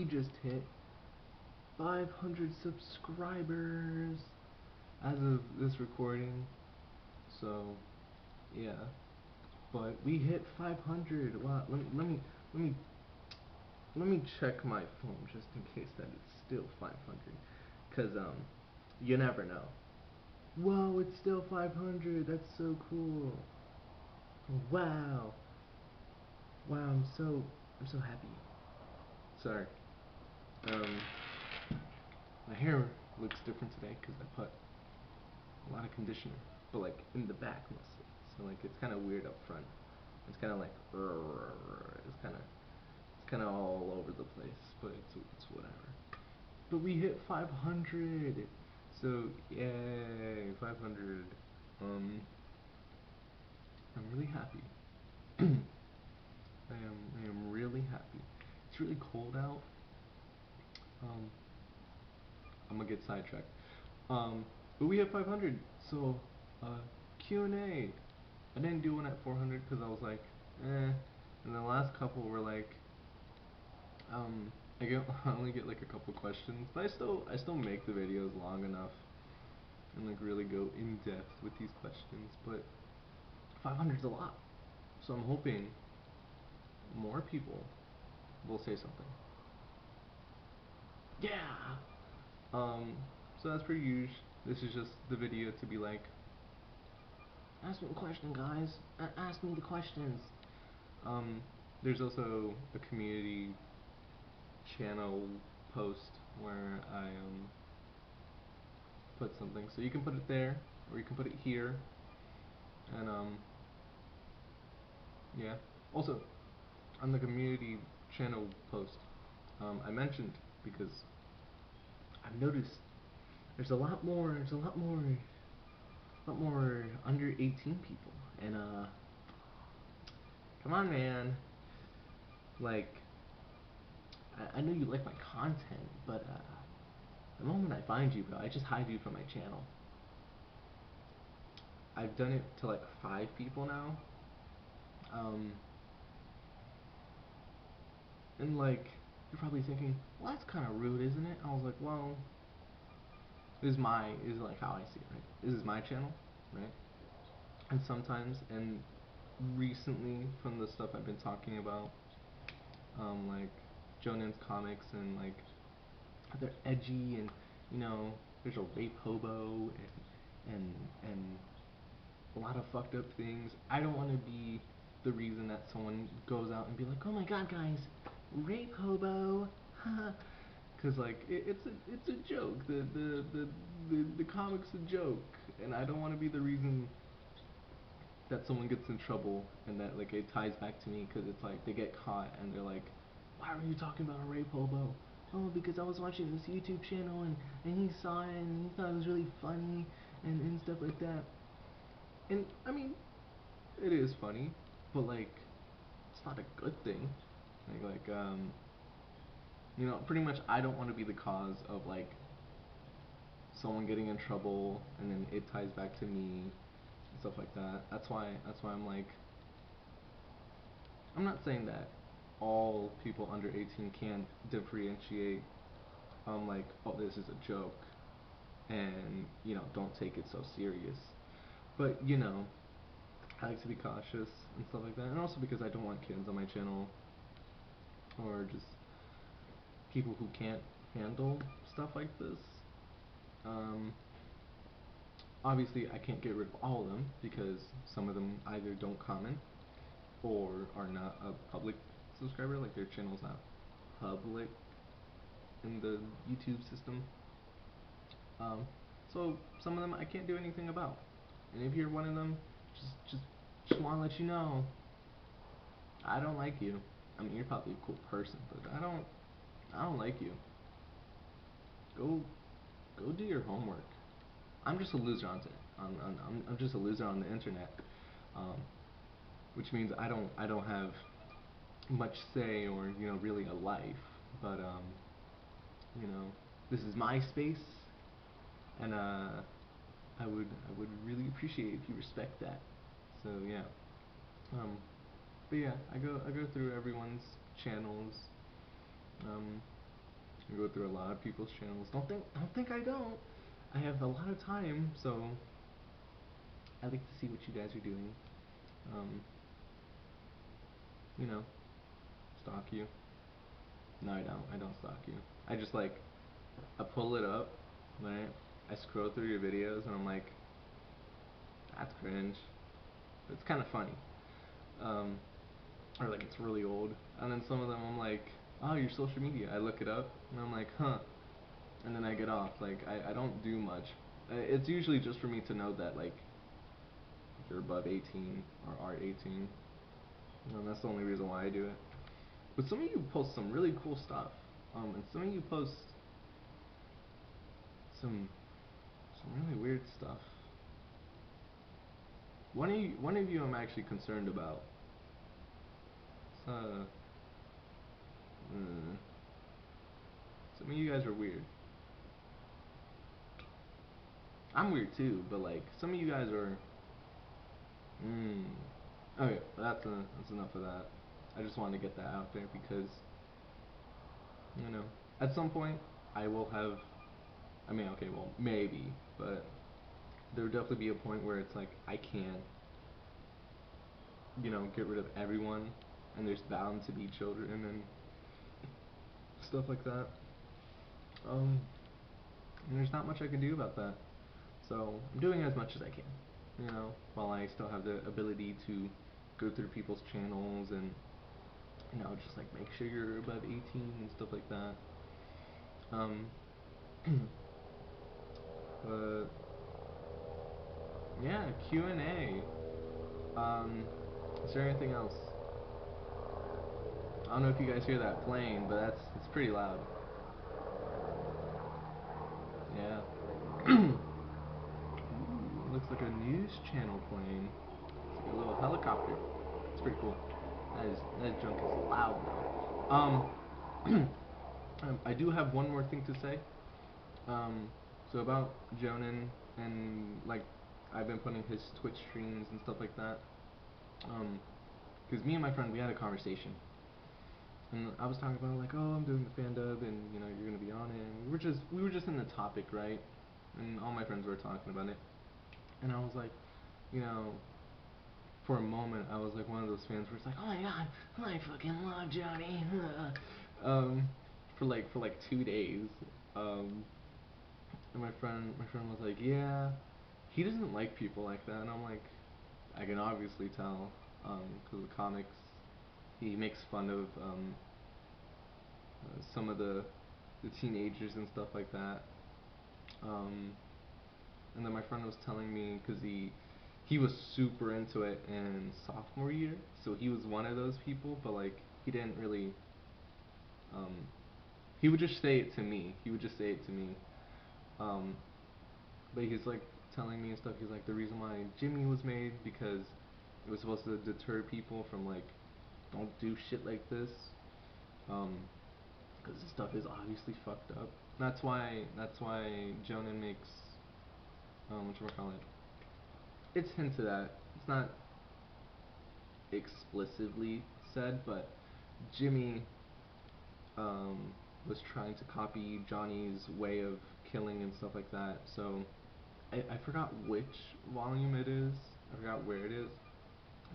we just hit 500 subscribers as of this recording. So yeah, but we hit 500. Wow, let me check my phone just in case that it's still 500, cause you never know. Whoa, it's still 500. That's so cool. Wow. Wow, I'm so happy. Sorry. Um, my hair looks different today because I put a lot of conditioner, but like in the back mostly. So like it's kind of weird up front. It's kind of like it's kind of all over the place, but it's whatever. But we hit 500. So yay, 500. I'm really happy. I am really happy. It's really cold out. Um, I'm gonna get sidetracked. But we have 500. So Q&A. I didn't do one at 400 because I was like, eh. And the last couple were like, I only get like a couple questions, but I still make the videos long enough and like really go in depth with these questions. But 500 is a lot, so I'm hoping more people will say something. Yeah. So that's pretty huge. This is just the video to be like, ask me a question, guys. Ask me the questions. Um, there's also a community channel post where I put something, so you can put it there or you can put it here, and yeah. Also, on the community channel post, I mentioned because I've noticed there's a lot more under 18 people, and come on, man, like I know you like my content, but the moment I find you, bro, I just hide you from my channel. I've done it to like 5 people now, um, and like you're probably thinking, well, that's kind of rude, isn't it? I was like, well, this is like how I see it, right? This is my channel, right? And sometimes, and recently, from the stuff I've been talking about, like Jonan's comics, and like they're edgy, and you know, there's a rape hobo, and and a lot of fucked up things. I don't want to be the reason that someone goes out and be like, oh my god, guys, rape hobo, because like it's a joke. The comic's a joke, and I don't want to be the reason that someone gets in trouble and that like it ties back to me, because it's like they get caught and they're like, why were you talking about a rape hobo? Oh, because I was watching this YouTube channel, and he saw it and he thought it was really funny, and stuff like that. And I mean, it is funny, but like it's not a good thing. You know, pretty much I don't want to be the cause of like someone getting in trouble and then it ties back to me and stuff like that. That's why I'm like, I'm not saying that all people under 18 can differentiate like, oh, this is a joke, and you know, don't take it so serious. But you know, I like to be cautious and stuff like that, and also because I don't want kids on my channel, or just people who can't handle stuff like this. Um, Obviously, I can't get rid of all of them because some of them either don't comment or are not a public subscriber, like their channel's not public in the YouTube system. So some of them I can't do anything about, and if you're one of them, just want to let you know, I don't like you. I mean, you're probably a cool person, but I don't like you. Go do your homework. I'm just a loser I'm just a loser on the internet, um, which means I don't have much say, or you know, really a life. But you know, this is my space, and I would really appreciate if you respect that. So yeah, but yeah, I go through everyone's channels. Um, I go through a lot of people's channels. Don't think I don't. I have a lot of time, so I like to see what you guys are doing. Um, you know, stalk you. No, I don't. I don't stalk you. I just like I pull it up, right? I scroll through your videos and I'm like, that's cringe. It's kind of funny. Um, or like it's really old. And then some of them I'm like, oh, your social media. I look it up and I'm like, huh. And then I get off. Like I don't do much. It's usually just for me to know that like you're above 18 or are 18. And that's the only reason why I do it. But some of you post some really cool stuff. And some of you post some really weird stuff. One of you I'm actually concerned about. It's, some of you guys are weird. I'm weird too, but like some of you guys are. Okay, that's enough of that. I just wanted to get that out there because at some point I will have. I mean, okay, well maybe, but there would definitely be a point where it's like I can't, get rid of everyone, and there's bound to be children and stuff like that. And there's not much I can do about that. So I'm doing as much as I can, while I still have the ability to go through people's channels and just like make sure you're above 18 and stuff like that. Um, but yeah, Q&A. Is there anything else? I don't know if you guys hear that plane, but it's pretty loud. Yeah. Ooh, looks like a news channel plane. It's like a little helicopter. It's pretty cool. That junk is loud though. I do have one more thing to say. So about Jonan and like I've been putting his Twitch streams and stuff like that. Because me and my friend we had a conversation, and I was talking about like, oh, I'm doing the fan dub, and you're gonna be on it. And we were just in the topic, right? And all my friends were talking about it, and I was like, you know, for a moment I was like one of those fans where it's like, oh my god, I fucking love Johnny. For like 2 days. Um, and my friend was like, yeah, he doesn't like people like that, and I'm like, I can obviously tell, because the comics, he makes fun of some of the teenagers and stuff like that. Um, and then my friend was telling me because he was super into it in sophomore year, so he was one of those people, but like he didn't really. Um, he would just say it to me. He would just say it to me. Um, but he's like telling me and stuff. He's like the reason why Jimmy was made because it was supposed to deter people from like don't do shit like this. Because this stuff is obviously fucked up. That's why Jonan makes whatchamacallit. It's hinted at. It's not explicitly said, but Jimmy um, was trying to copy Johnny's way of killing and stuff like that. So I forgot which volume it is. I forgot where it is.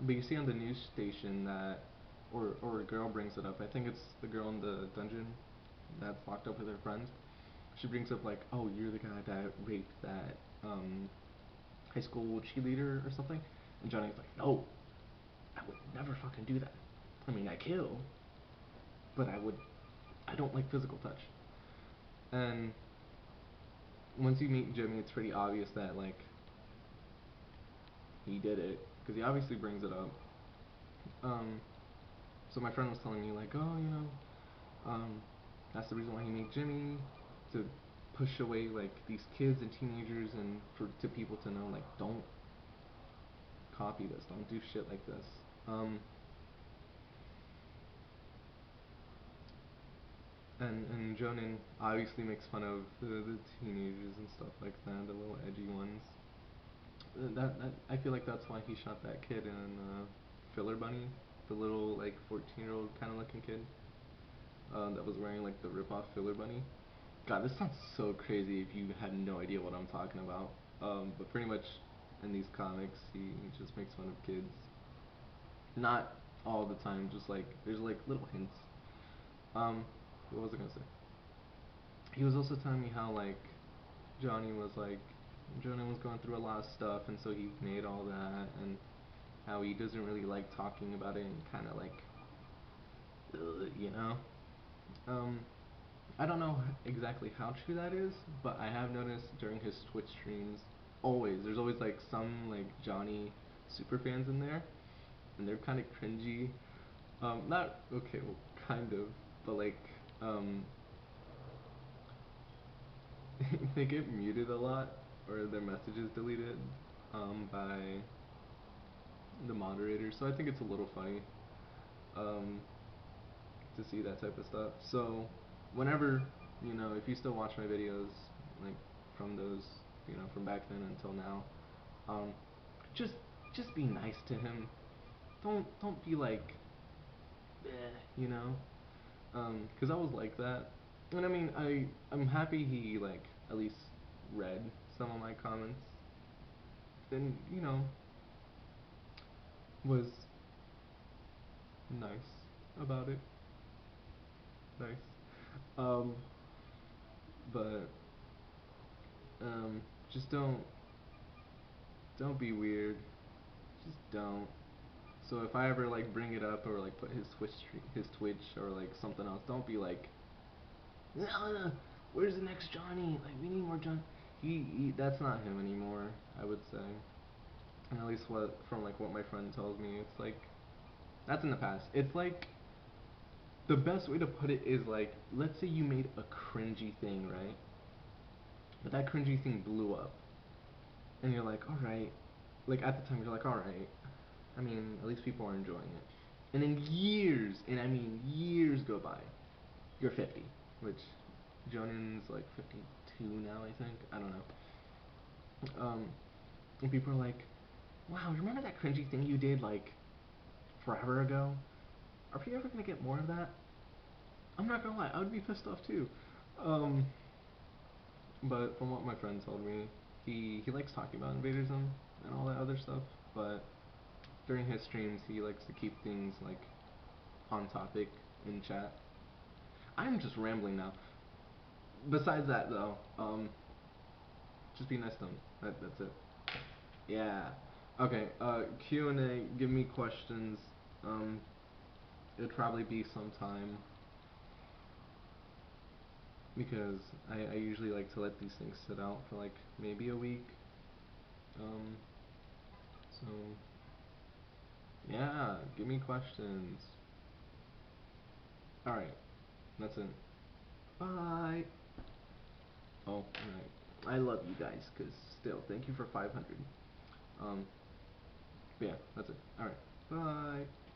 But you see on the news station that, or a girl brings it up. I think it's the girl in the dungeon that's locked up with her friend. She brings up like, oh, you're the guy that raped that high school cheerleader or something. And Johnny's like, no, I would never fucking do that. I mean, I kill, but I don't like physical touch. And once you meet Jimmy, it's pretty obvious that like he did it because he obviously brings it up. Um, so my friend was telling me like, oh, that's the reason why he made Jimmy to push away like these kids and teenagers and to people to know like don't copy this, don't do shit like this. And Jonan obviously makes fun of the teenagers and stuff like that, the little edgy ones. That I feel like that's why he shot that kid in Filler Bunny, the little like 14-year-old kind of looking kid. that was wearing like the rip-off filler bunny. God, this sounds so crazy if you had no idea what I'm talking about. But pretty much in these comics, he just makes fun of kids. Not all the time, just like there's like little hints. Um, what was I gonna say? He was also telling me how like Johnny was like Jonah was going through a lot of stuff, and so he made all that, and how he doesn't really like talking about it, and kind of like, you know. Um, I don't know exactly how true that is, but I have noticed during his Twitch streams, there's always like some like Johnny super fans in there, and they're kind of cringy. Not okay, well, kind of, but like, um, they get muted a lot, or their messages deleted, by the moderator. So I think it's a little funny, um, to see that type of stuff. So whenever, if you still watch my videos, like from those, from back then until now, um, just just be nice to him. Don't be like, eh, you know, 'cause I was like that. And I mean, I'm happy he like at least read some of my comments, and was nice about it. Nice. Um, but just don't be weird. Just don't. So if I ever like bring it up or like put his Twitch or like something else, don't be like, nah, where's the next Johnny? Like we need more John. He that's not him anymore. I would say, and at least what my friend tells me, it's like that's in the past. It's like the best way to put it is like, let's say you made a cringy thing, right? But that cringy thing blew up, and you're like, all right. Like at the time, you're like, all right. I mean, at least people are enjoying it. And then years, and I mean years go by. You're 50, which Jonan's like 52 now, I think. I don't know. And people are like, wow, remember that cringy thing you did like forever ago? Are we ever gonna get more of that? I'm not gonna lie, I would be pissed off too. Um, but from what my friend told me, he likes talking about Invader Zim and all that other stuff. But during his streams, he likes to keep things like on topic in chat. I'm just rambling now. Besides that, though, just be nice to him. That's it. Yeah. Okay. Q&A. Give me questions. Um, it'd probably be sometime because I usually like to let these things sit out for like maybe a week. Um, so yeah, give me questions. All right. That's it. Bye. Oh, all right. I love you guys, cause still, thank you for 500. Um, but yeah, that's it. All right. Bye.